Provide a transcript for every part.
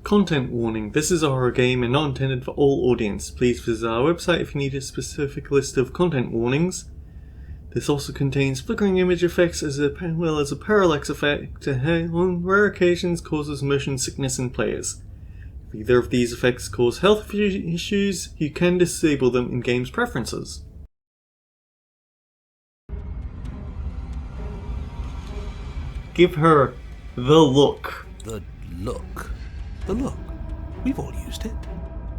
Content warning. This is a horror game and not intended for all audience. Please visit our website if you need a specific list of content warnings. This also contains flickering image effects as well as a parallax effect that on rare occasions causes motion sickness in players. If either of these effects cause health issues, you can disable them in game's preferences. Give her the look. The look? The look? We've all used it.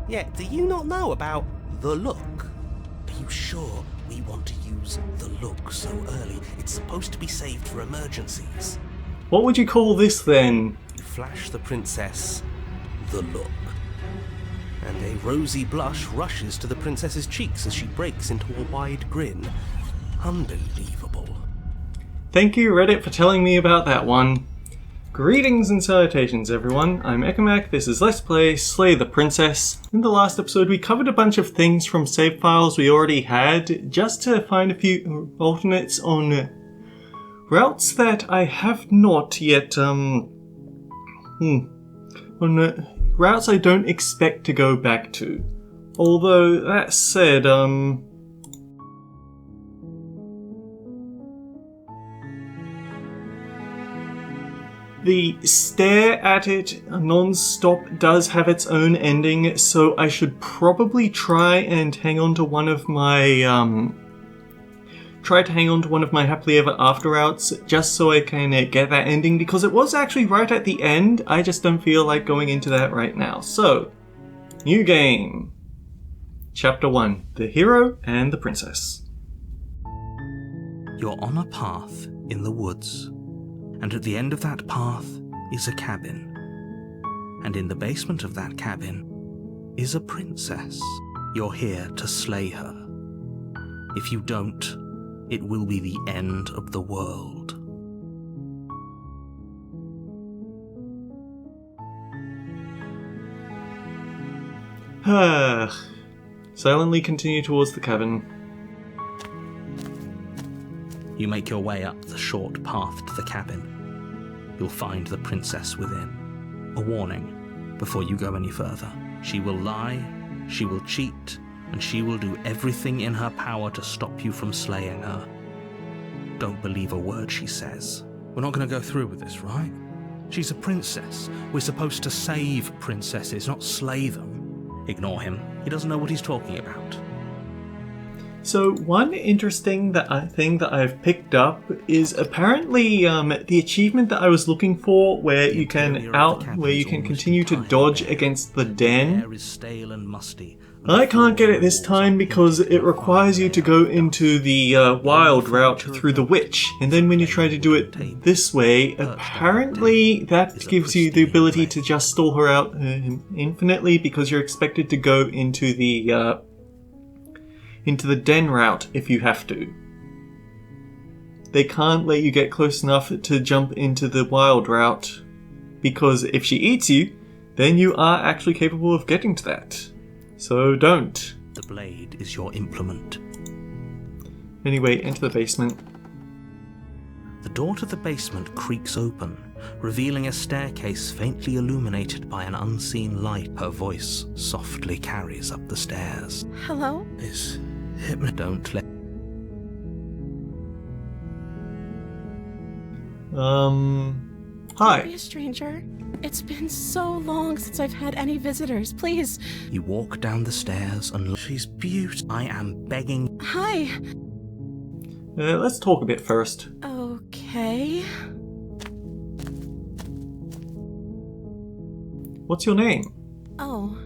Yeah, do you not know about the look? Are you sure we want to use the look so early? It's supposed to be saved for emergencies. What would you call this then? You flash the princess the look. And a rosy blush rushes to the princess's cheeks as she breaks into a wide grin. Unbelievable. Thank you, Reddit, for telling me about that one. Greetings and salutations, everyone. I'm Ekamak. This is Let's Play Slay the Princess. In the last episode, we covered a bunch of things from save files we already had, just to find a few alternates on routes that I have not yet, routes I don't expect to go back to. Although, that said, the stare at it non-stop does have its own ending, so I should probably try and hang on to one of my happily ever after routes just so I can get that ending, because it was actually right at the end. I just don't feel like going into that right now. So, new game. Chapter 1. The Hero and the Princess. You're on a path in the woods. And at the end of that path is a cabin. And in the basement of that cabin is a princess. You're here to slay her. If you don't, it will be the end of the world. Silently continue towards the cabin. You make your way up the short path to the cabin. You'll find the princess within. A warning before you go any further. She will lie, she will cheat, and she will do everything in her power to stop you from slaying her. Don't believe a word she says. We're not going to go through with this, right? She's a princess. We're supposed to save princesses, not slay them. Ignore him. He doesn't know what he's talking about. So one interesting thing that I've picked up is apparently the achievement that I was looking for, where you can continue to dodge against the den. I can't get it this time because it requires you to go into the wild route through the witch, and then when you try to do it this way, apparently that gives you the ability to just stall her out infinitely, because you're expected to go into the den route if you have to. They can't let you get close enough to jump into the wild route, because if she eats you, then you are actually capable of getting to that. So don't. The blade is your implement. Anyway, enter the basement. The door to the basement creaks open, revealing a staircase faintly illuminated by an unseen light. Her voice softly carries up the stairs. Hello? Don't let... Hi. Don't be a stranger. It's been so long since I've had any visitors. Please. You walk down the stairs and look. She's beautiful. I am begging. Hi. Let's talk a bit first. Okay. What's your name? Oh.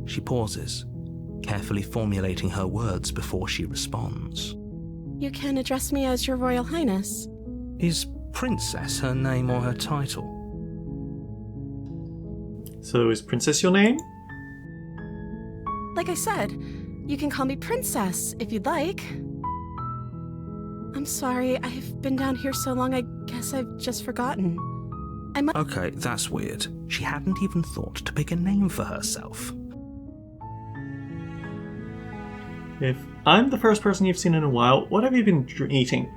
She pauses, carefully formulating her words before she responds. You can address me as Your Royal Highness. Is Princess her name or her title? So is Princess your name? Like I said, you can call me Princess if you'd like. I'm sorry, I've been down here so long, I guess I've just forgotten. Okay, that's weird. She hadn't even thought to pick a name for herself. If I'm the first person you've seen in a while, what have you been eating?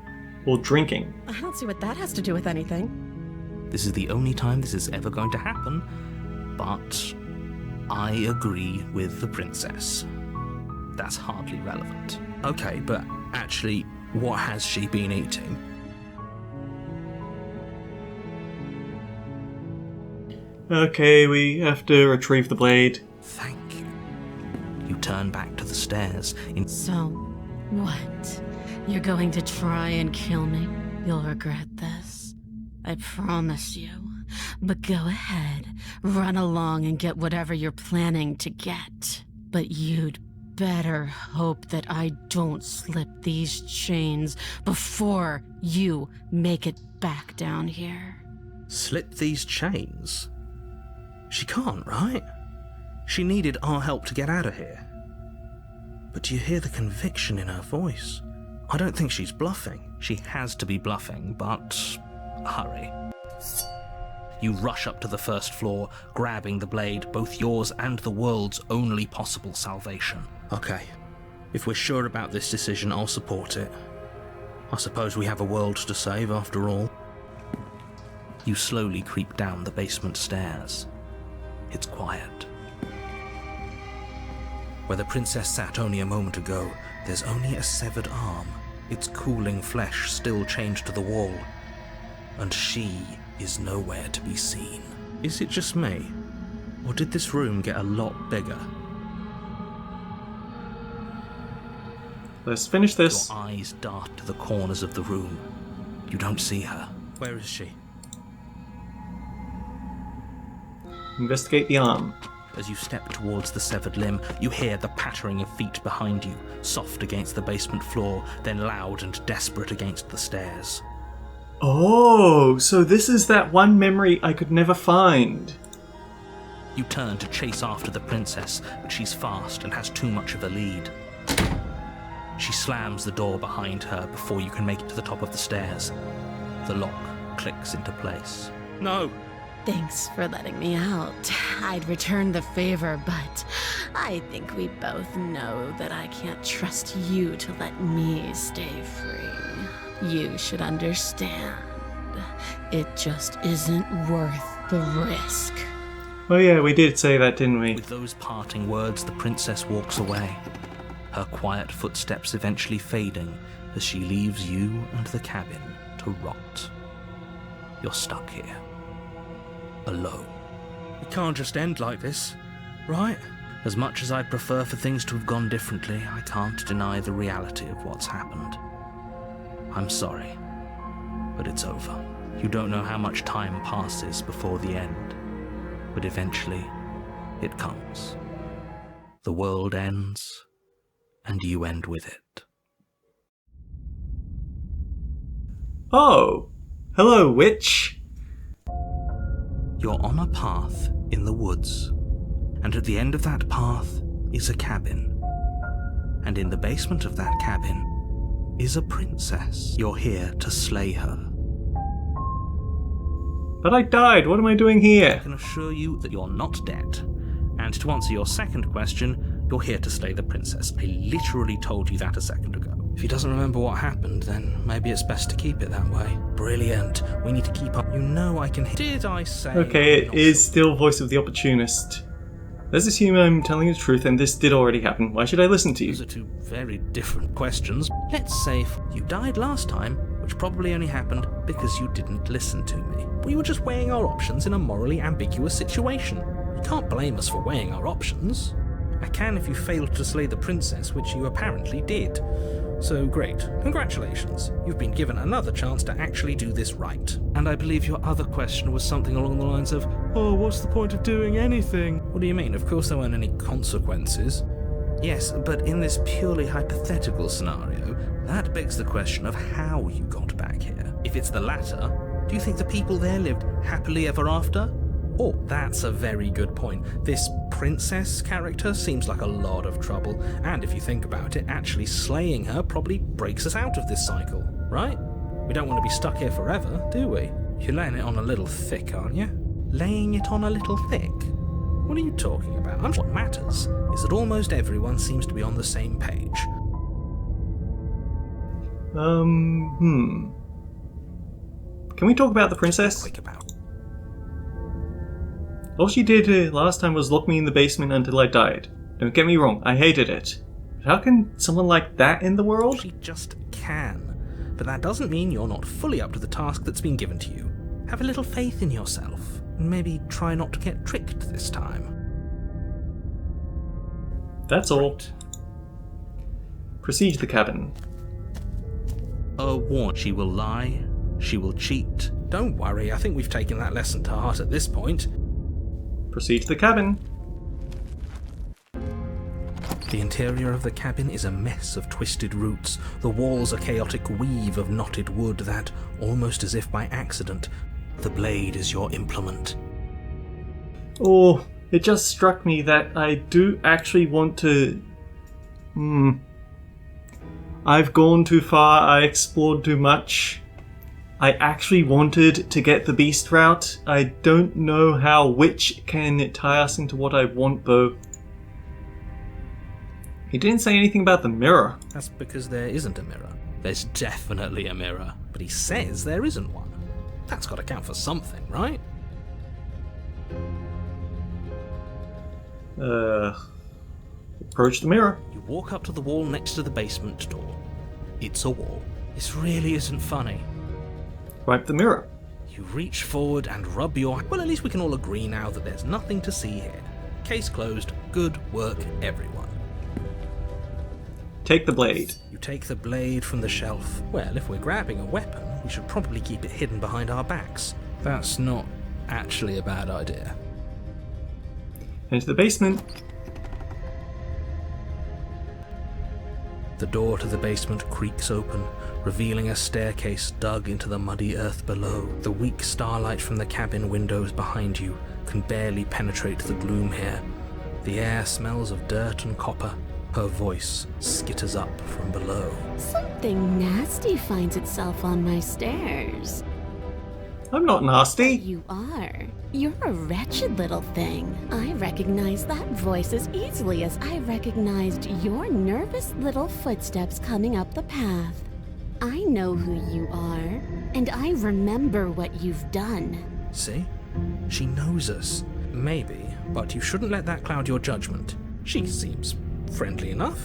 Or drinking? I don't see what that has to do with anything. This is the only time this is ever going to happen. but I agree with the princess. That's hardly relevant. Okay, but actually, what has she been eating? Okay, we have to retrieve the blade. Thank you. You turn back to the stairs. So, what? You're going to try and kill me? You'll regret this. I promise you. But go ahead, run along and get whatever you're planning to get. But you'd better hope that I don't slip these chains before you make it back down here. Slip these chains? She can't, right? She needed our help to get out of here. But do you hear the conviction in her voice? I don't think she's bluffing. She has to be bluffing, but hurry. You rush up to the first floor, grabbing the blade, both yours and the world's only possible salvation. Okay, if we're sure about this decision, I'll support it. I suppose we have a world to save after all. You slowly creep down the basement stairs. It's quiet. Where the princess sat only a moment ago, there's only a severed arm, its cooling flesh still chained to the wall. And she is nowhere to be seen. Is it just me? Or did this room get a lot bigger? Let's finish this. Your eyes dart to the corners of the room. You don't see her. Where is she? Investigate the arm. As you step towards the severed limb, you hear the pattering of feet behind you, soft against the basement floor, then loud and desperate against the stairs. Oh, so this is that one memory I could never find. You turn to chase after the princess, but she's fast and has too much of a lead. She slams the door behind her before you can make it to the top of the stairs. The lock clicks into place. No! Thanks for letting me out. I'd return the favor, but I think we both know that I can't trust you to let me stay free. You should understand. It just isn't worth the risk. Oh yeah, we did say that, didn't we? With those parting words, the princess walks away, her quiet footsteps eventually fading as she leaves you and the cabin to rot. You're stuck here, alone. It can't just end like this, right? As much as I'd prefer for things to have gone differently, I can't deny the reality of what's happened. I'm sorry, but it's over. You don't know how much time passes before the end, but eventually it comes. The world ends, and you end with it. Oh, hello, witch. You're on a path in the woods, and at the end of that path is a cabin. And in the basement of that cabin is a princess. You're here to slay her. But I died, what am I doing here? I can assure you that you're not dead. And to answer your second question, you're here to slay the princess. I literally told you that a second ago. If he doesn't remember what happened, then maybe it's best to keep it that way. Brilliant. We need to keep up. You know I can... Did I say... Okay, it is still Voice of the Opportunist. Let's assume I'm telling the truth and this did already happen. Why should I listen to you? Those are two very different questions. Let's say you died last time, which probably only happened because you didn't listen to me. We were just weighing our options in a morally ambiguous situation. You can't blame us for weighing our options. I can if you failed to slay the princess, which you apparently did. So great. Congratulations. You've been given another chance to actually do this right. And I believe your other question was something along the lines of, oh, what's the point of doing anything? What do you mean? Of course there weren't any consequences. Yes, but in this purely hypothetical scenario, that begs the question of how you got back here. If it's the latter, do you think the people there lived happily ever after? Oh, that's a very good point. This princess character seems like a lot of trouble, and if you think about it, actually slaying her probably breaks us out of this cycle, right? We don't want to be stuck here forever, do we? You're laying it on a little thick, aren't you? Laying it on a little thick? What are you talking about? What matters is that almost everyone seems to be on the same page. Can we talk about the princess? Think about. All she did last time was lock me in the basement until I died. Don't get me wrong, I hated it. But how can someone like that in the world? She just can. But that doesn't mean you're not fully up to the task that's been given to you. Have a little faith in yourself. And maybe try not to get tricked this time. That's all. Proceed to the cabin. A warning. She will lie. She will cheat. Don't worry, I think we've taken that lesson to heart at this point. Proceed to the cabin. The interior of the cabin is a mess of twisted roots. The walls a chaotic weave of knotted wood that, almost as if by accident, the blade is your implement. Oh, it just struck me that I do actually want to... I've gone too far, I explored too much. I actually wanted to get the beast route. I don't know how which can tie us into what I want though. He didn't say anything about the mirror. That's because there isn't a mirror. There's definitely a mirror, but he says there isn't one. That's got to count for something, right? Approach the mirror. You walk up to the wall next to the basement door. It's a wall. This really isn't funny. Wipe the mirror. You reach forward and rub your... Well, at least we can all agree now that there's nothing to see here. Case closed. Good work, everyone. Take the blade. You take the blade from the shelf. Well, if we're grabbing a weapon, we should probably keep it hidden behind our backs. That's not actually a bad idea. Into the basement. The door to the basement creaks open, revealing a staircase dug into the muddy earth below. The weak starlight from the cabin windows behind you can barely penetrate the gloom here. The air smells of dirt and copper. Her voice skitters up from below. Something nasty finds itself on my stairs. I'm not nasty. You are. You're a wretched little thing. I recognize that voice as easily as I recognized your nervous little footsteps coming up the path. I know who you are, and I remember what you've done. See? She knows us. Maybe, but you shouldn't let that cloud your judgment. She seems friendly enough.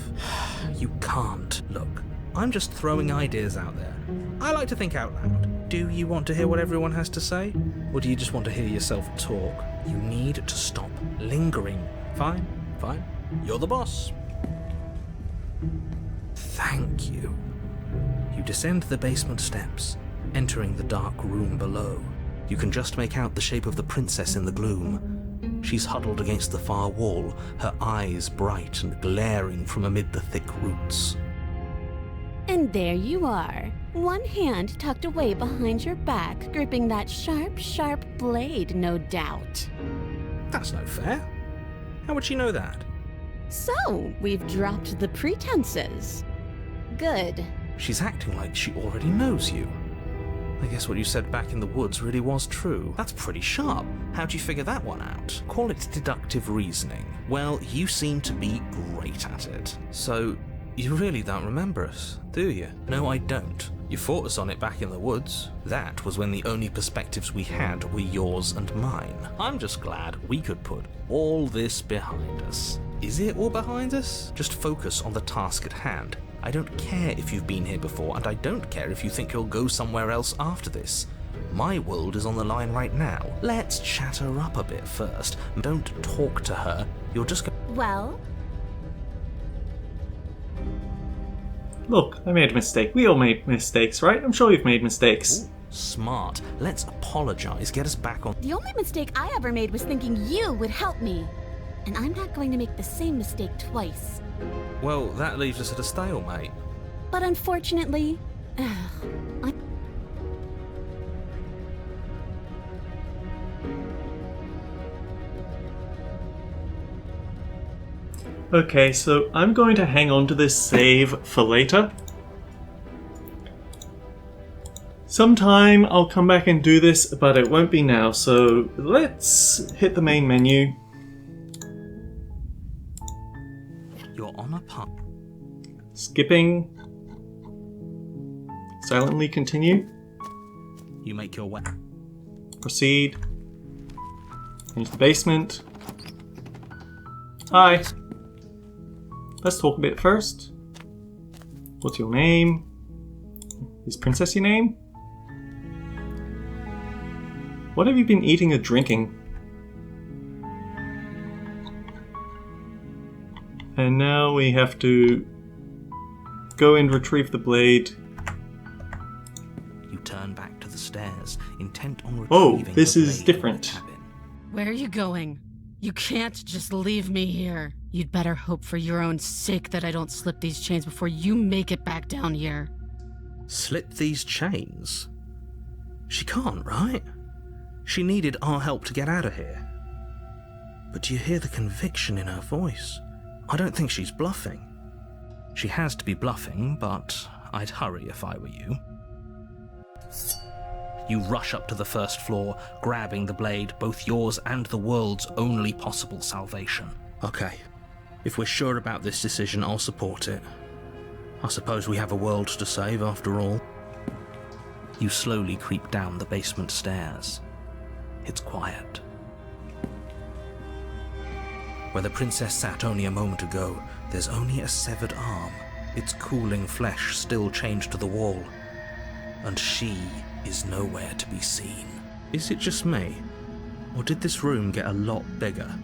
You can't. Look, I'm just throwing ideas out there. I like to think out loud. Do you want to hear what everyone has to say? Or do you just want to hear yourself talk? You need to stop lingering. Fine, fine. You're the boss. Thank you. You descend the basement steps, entering the dark room below. You can just make out the shape of the princess in the gloom. She's huddled against the far wall, her eyes bright and glaring from amid the thick roots. And there you are, one hand tucked away behind your back, gripping that sharp, sharp blade, no doubt. That's no fair. How would she know that? So, we've dropped the pretenses. Good. She's acting like she already knows you. I guess what you said back in the woods really was true. That's pretty sharp. How'd you figure that one out? Call it deductive reasoning. Well, you seem to be great at it. So, you really don't remember us, do you? No, I don't. You fought us on it back in the woods. That was when the only perspectives we had were yours and mine. I'm just glad we could put all this behind us. Is it all behind us? Just focus on the task at hand. I don't care if you've been here before, and I don't care if you think you'll go somewhere else after this. My world is on the line right now. Let's chat her up a bit first. Don't talk to her. You're just Well? Look, I made a mistake. We all made mistakes, right? I'm sure you've made mistakes. Ooh, smart. Let's apologize. Get us back on. The only mistake I ever made was thinking you would help me. And I'm not going to make the same mistake twice. Well, that leaves us at a stalemate. But unfortunately, Okay, so I'm going to hang on to this save for later. Sometime I'll come back and do this, but it won't be now, so let's hit the main menu. You're on a pup. Skipping. Silently continue. You make your way. Proceed. Into the basement. Hi. Let's talk a bit first. What's your name? Is Princess your name? What have you been eating or drinking? And now we have to go and retrieve the blade. You turn back to the stairs, intent on Oh, retrieving this the is blade different. from the cabin. Where are you going? You can't just leave me here. You'd better hope for your own sake that I don't slip these chains before you make it back down here. Slip these chains? She can't, right? She needed our help to get out of here. But do you hear the conviction in her voice? I don't think she's bluffing. She has to be bluffing, but I'd hurry if I were you. You rush up to the first floor, grabbing the blade, both yours and the world's only possible salvation. Okay, if we're sure about this decision, I'll support it. I suppose we have a world to save after all. You slowly creep down the basement stairs. It's quiet. Where the princess sat only a moment ago, there's only a severed arm, its cooling flesh still chained to the wall. And she is nowhere to be seen. Is it just me? Or did this room get a lot bigger?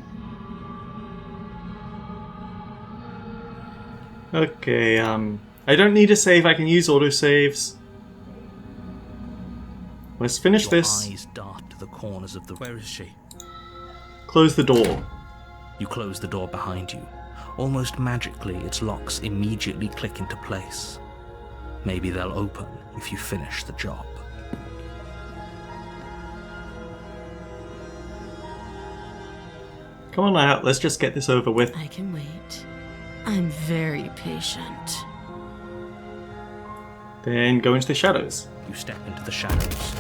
Okay, I don't need a save, I can use autosaves. Let's finish Your this. eyes dart to the corners of the... Where is she? Close the door. You close the door behind you. Almost magically, its locks immediately click into place. Maybe they'll open if you finish the job. Come on out, let's just get this over with. I can wait. I'm very patient. Then go into the shadows. You step into the shadows.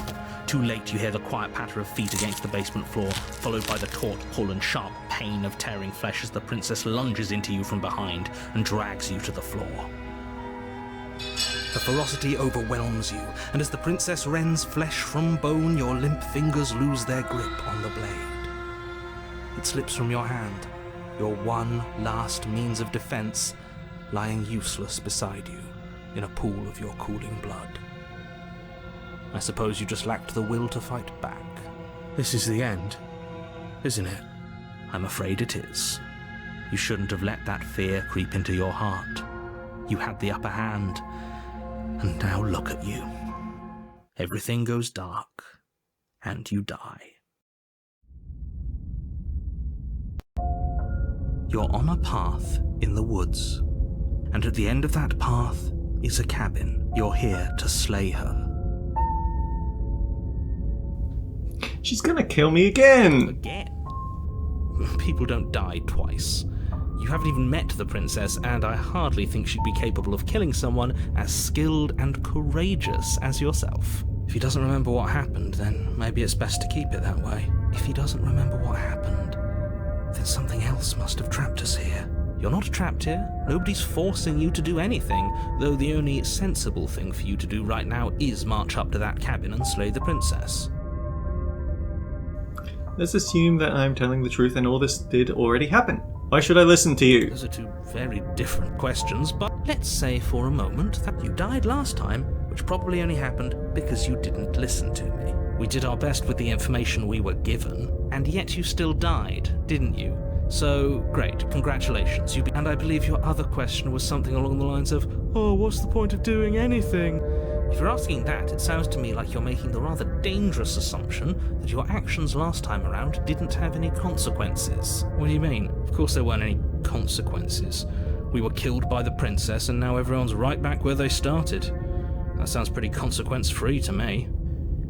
Too late, you hear the quiet patter of feet against the basement floor, followed by the taut pull and sharp pain of tearing flesh as the princess lunges into you from behind and drags you to the floor. The ferocity overwhelms you, and as the princess rends flesh from bone, your limp fingers lose their grip on the blade. It slips from your hand, your one last means of defense, lying useless beside you in a pool of your cooling blood. I suppose you just lacked the will to fight back. This is the end, isn't it? I'm afraid it is. You shouldn't have let that fear creep into your heart. You had the upper hand, and now look at you. Everything goes dark, and you die. You're on a path in the woods, and at the end of that path is a cabin. You're here to slay her. She's gonna kill me again! Again? People don't die twice. You haven't even met the princess, and I hardly think she'd be capable of killing someone as skilled and courageous as yourself. If he doesn't remember what happened, then maybe it's best to keep it that way. If he doesn't remember what happened, then something else must have trapped us here. You're not trapped here. Nobody's forcing you to do anything, though the only sensible thing for you to do right now is march up to that cabin and slay the princess. Let's assume that I'm telling the truth and all this did already happen. Why should I listen to you? Those are two very different questions, but let's say for a moment that you died last time, which probably only happened because you didn't listen to me. We did our best with the information we were given, and yet you still died, didn't you? So, great, congratulations. And I believe your other question was something along the lines of, oh, what's the point of doing anything? If you're asking that, it sounds to me like you're making the rather dangerous assumption that your actions last time around didn't have any consequences. What do you mean? Of course there weren't any consequences. We were killed by the princess and now everyone's right back where they started. That sounds pretty consequence-free to me.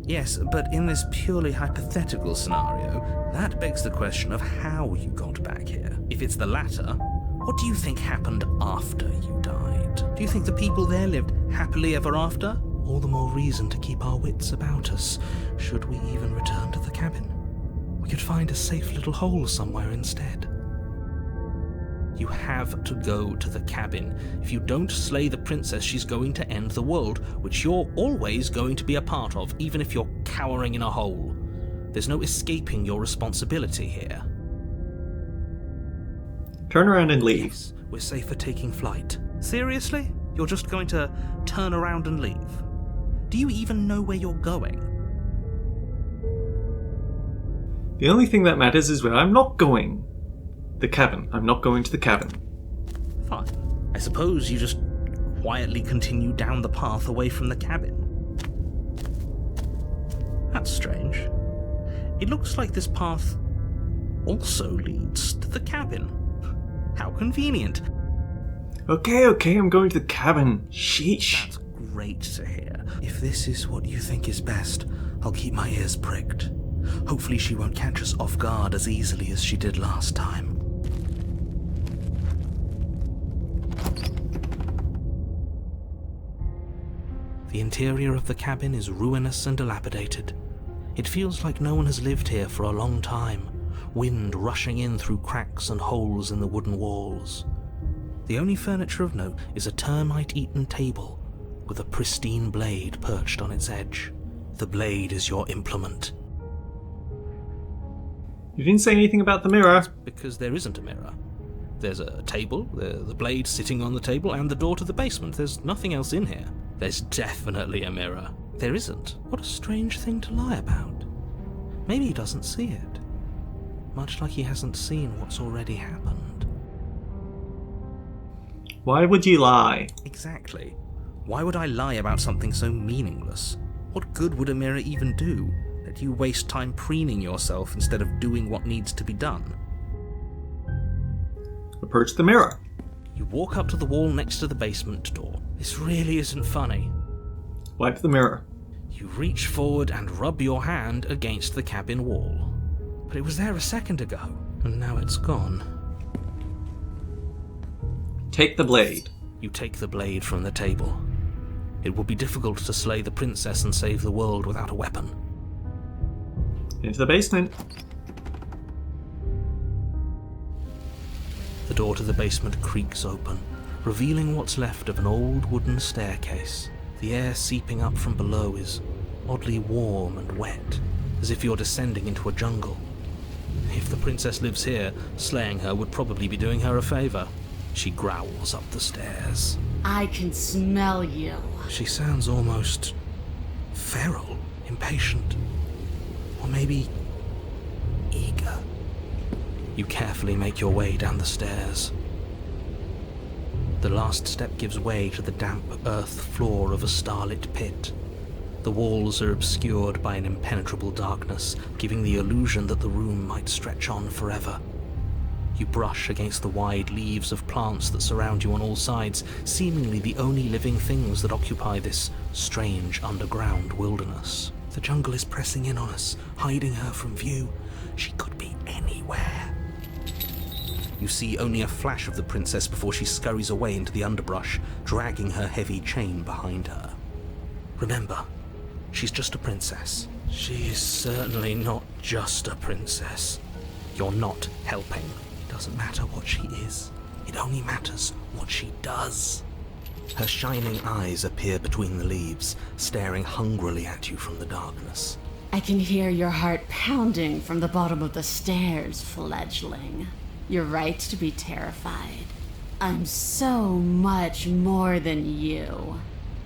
Yes, but in this purely hypothetical scenario, that begs the question of how you got back here. If it's the latter, what do you think happened after you died? Do you think the people there lived happily ever after? All the more reason to keep our wits about us, should we even return to the cabin. We could find a safe little hole somewhere instead. You have to go to the cabin. If you don't slay the princess, she's going to end the world, which you're always going to be a part of, even if you're cowering in a hole. There's no escaping your responsibility here. Turn around and leave. Yes, we're safe for taking flight. Seriously? You're just going to turn around and leave? Do you even know where you're going? The only thing that matters is where I'm not going. The cabin. I'm not going to the cabin. Fine. I suppose you just quietly continue down the path away from the cabin. That's strange. It looks like this path also leads to the cabin. How convenient. Okay, I'm going to the cabin. Sheesh. That's great to hear. If this is what you think is best, I'll keep my ears pricked. Hopefully she won't catch us off guard as easily as she did last time. The interior of the cabin is ruinous and dilapidated. It feels like no one has lived here for a long time, wind rushing in through cracks and holes in the wooden walls. The only furniture of note is a termite-eaten table with a pristine blade perched on its edge. The blade is your implement. You didn't say anything about the mirror. Because there isn't a mirror. There's a table, the blade sitting on the table, and the door to the basement. There's nothing else in here. There's definitely a mirror. There isn't. What a strange thing to lie about. Maybe he doesn't see it. Much like he hasn't seen what's already happened. Why would you lie? Exactly. Why would I lie about something so meaningless? What good would a mirror even do? That you waste time preening yourself instead of doing what needs to be done. Approach the mirror. You walk up to the wall next to the basement door. This really isn't funny. Wipe the mirror. You reach forward and rub your hand against the cabin wall. But it was there a second ago, and now it's gone. Take the blade. You take the blade from the table. It will be difficult to slay the princess and save the world without a weapon. Into the basement. The door to the basement creaks open, revealing what's left of an old wooden staircase. The air seeping up from below is oddly warm and wet, as if you're descending into a jungle. If the princess lives here, slaying her would probably be doing her a favor. She growls up the stairs. I can smell you. She sounds almost feral, impatient, or maybe eager. You carefully make your way down the stairs. The last step gives way to the damp earth floor of a starlit pit. The walls are obscured by an impenetrable darkness, giving the illusion that the room might stretch on forever. You brush against the wide leaves of plants that surround you on all sides, seemingly the only living things that occupy this strange underground wilderness. The jungle is pressing in on us, hiding her from view. She could be anywhere. You see only a flash of the princess before she scurries away into the underbrush, dragging her heavy chain behind her. Remember, she's just a princess. She is certainly not just a princess. You're not helping. It doesn't matter what she is. It only matters what she does. Her shining eyes appear between the leaves, staring hungrily at you from the darkness. I can hear your heart pounding from the bottom of the stairs, fledgling. You're right to be terrified. I'm so much more than you.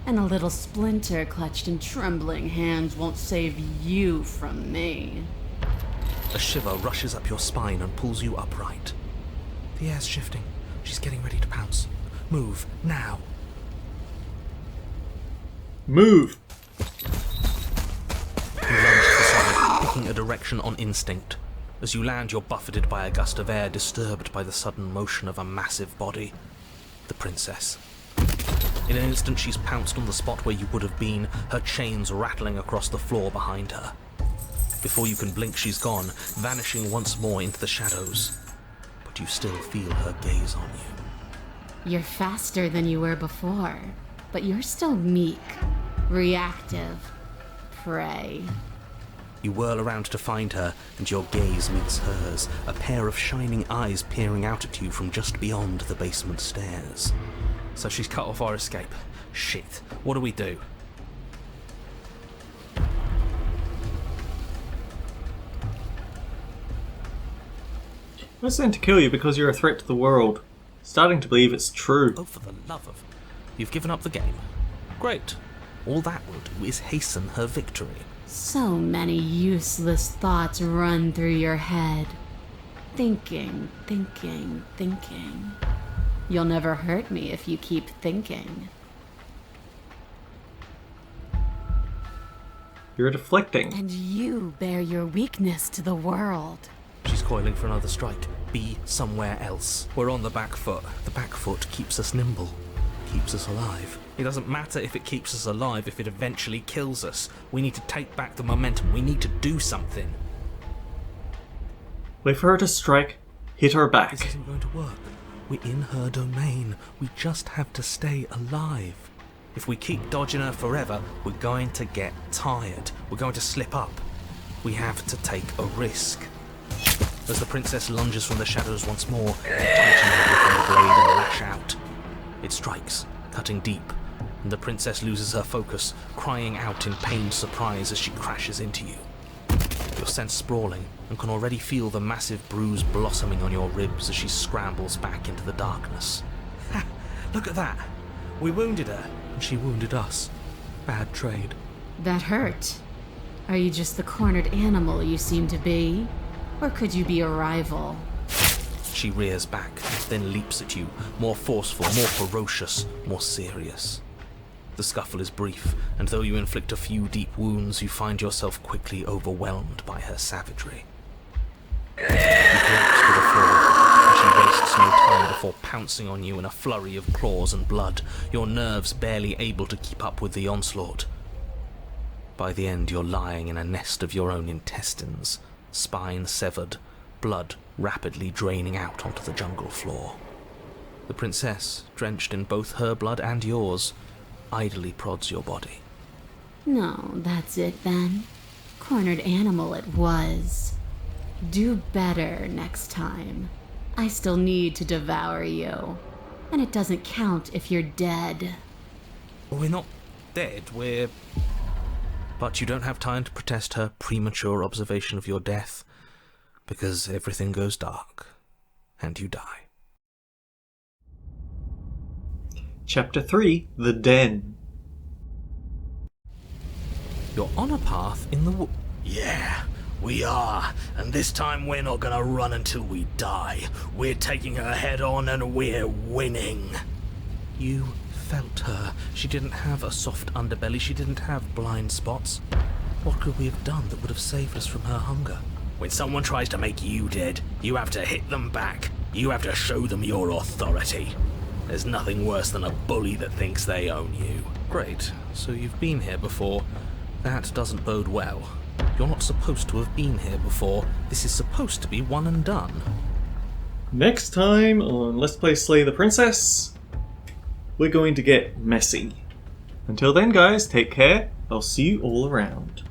And a little splinter clutched in trembling hands won't save you from me. A shiver rushes up your spine and pulls you upright. The air's shifting. She's getting ready to pounce. Move, now. Move! You lunge to the side, picking a direction on instinct. As you land, you're buffeted by a gust of air, disturbed by the sudden motion of a massive body. The princess. In an instant, she's pounced on the spot where you would have been, her chains rattling across the floor behind her. Before you can blink, she's gone, vanishing once more into the shadows. But you still feel her gaze on you. You're faster than you were before, but you're still meek, reactive, prey. You whirl around to find her, and your gaze meets hers, a pair of shining eyes peering out at you from just beyond the basement stairs. So she's cut off our escape. Shit, what do we do? I sent to kill you because you're a threat to the world. Starting to believe it's true. Oh, for the love of... You've given up the game. Great. All that will do is hasten her victory. So many useless thoughts run through your head. Thinking. You'll never hurt me if you keep thinking. You're deflecting. And you bear your weakness to the world. She's coiling for another strike. Be somewhere else. We're on the back foot. The back foot keeps us nimble. Keeps us alive. It doesn't matter if it keeps us alive if it eventually kills us. We need to take back the momentum. We need to do something. Wait for her to strike. Hit her This back. isn't going to work. We're in her domain. We just have to stay alive. If we keep dodging her forever, we're going to get tired. We're going to slip up. We have to take a risk. As the princess lunges from the shadows once more, you tighten her grip on the blade and lash out. It strikes, cutting deep, and the princess loses her focus, crying out in pained surprise as she crashes into you. You're sent sprawling and can already feel the massive bruise blossoming on your ribs as she scrambles back into the darkness. Ha! Look at that! We wounded her, and she wounded us. Bad trade. That hurt. Are you just the cornered animal you seem to be? Or could you be a rival? She rears back, then leaps at you, more forceful, more ferocious, more serious. The scuffle is brief, and though you inflict a few deep wounds, you find yourself quickly overwhelmed by her savagery. You collapse to the floor, and she wastes no time before pouncing on you in a flurry of claws and blood, your nerves barely able to keep up with the onslaught. By the end, you're lying in a nest of your own intestines, spine severed, blood rapidly draining out onto the jungle floor. The princess, drenched in both her blood and yours, idly prods your body. No, that's it then. Cornered animal it was. Do better next time. I still need to devour you. And it doesn't count if you're dead. We're not dead, we're... But you don't have time to protest her premature observation of your death, because everything goes dark, and you die. Chapter 3, The Den. You're on a path in the Yeah, we are. And this time we're not gonna run until we die. We're taking her head on and we're winning. You felt her. She didn't have a soft underbelly. She didn't have blind spots. What could we have done that would have saved us from her hunger? When someone tries to make you dead, you have to hit them back. You have to show them your authority. There's nothing worse than a bully that thinks they own you. Great. So you've been here before. That doesn't bode well. You're not supposed to have been here before. This is supposed to be one and done. Next time on Let's Play Slay the Princess, we're going to get messy. Until then, guys, take care. I'll see you all around.